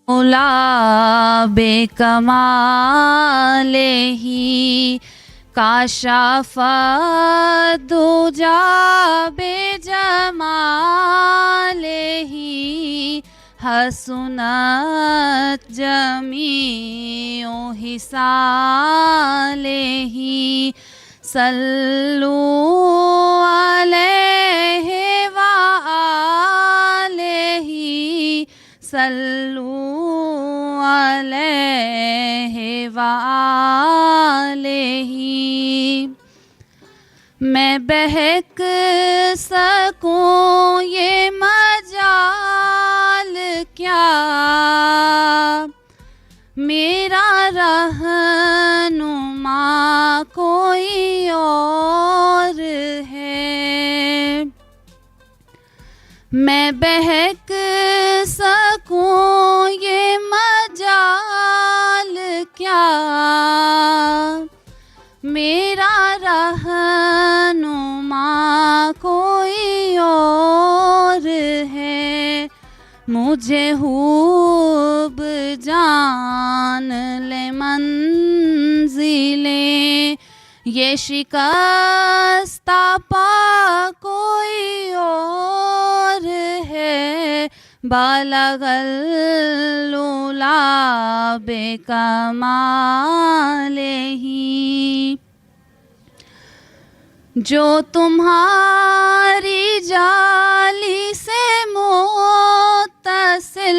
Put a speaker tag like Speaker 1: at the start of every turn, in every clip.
Speaker 1: مولا بے کمالہ کاشف الدجا بے جمالہ حسنت جمیع خصالہ صلو علیہ وآلہ صلو علیہ وآلہ میں بہک سکوں یہ مجال کیا میرا رہنما کوئی اور ہے میں بہک سکوں یہ مجال کیا میرا رہنما کوئی اور ہے مجھے خوب جان لے منزلیں یہ شکستہ پا کوئی اور ہے بالغ العلا بے کمالہ جو تمہاری جالی سے متصل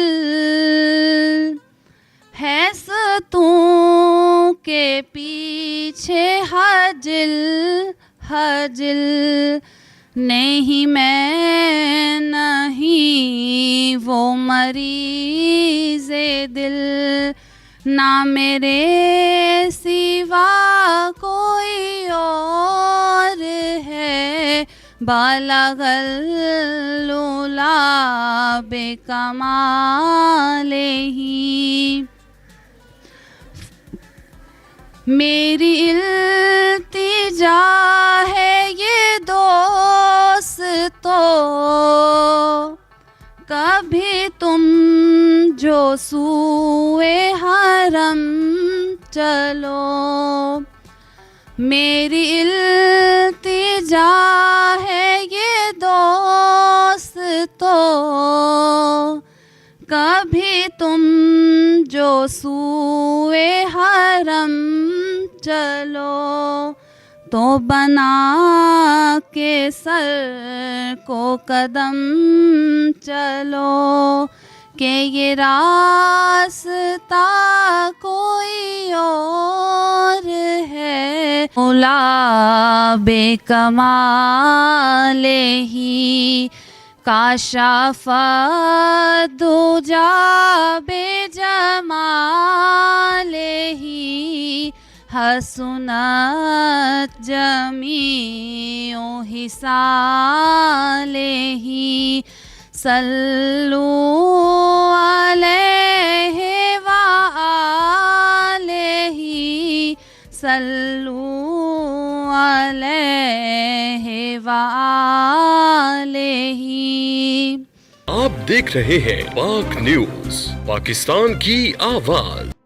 Speaker 1: ہے ستوں کے پیچھے حجل نہیں میں نہیں وہ مریض دل نہ میرے سوا کوئی اور ہے بالغ العلا بے کمالہ میری التجا ہے یہ دوستو کبھی تم جو سوئے حرم چلو میری التجا ہے یہ دوستو کبھی تم جو سوئے حرم چلو تو بنا کے سر کو قدم چلو کہ یہ راستہ کوئی اور ہے مولا بے کمالہ کاشف الدجا بے جمالہ حسنت جمیع خصالہ صلو علیہ وآلہ صلو علیہ وآلہ
Speaker 2: آپ دیکھ رہے ہیں پاک نیوز، پاکستان کی آواز۔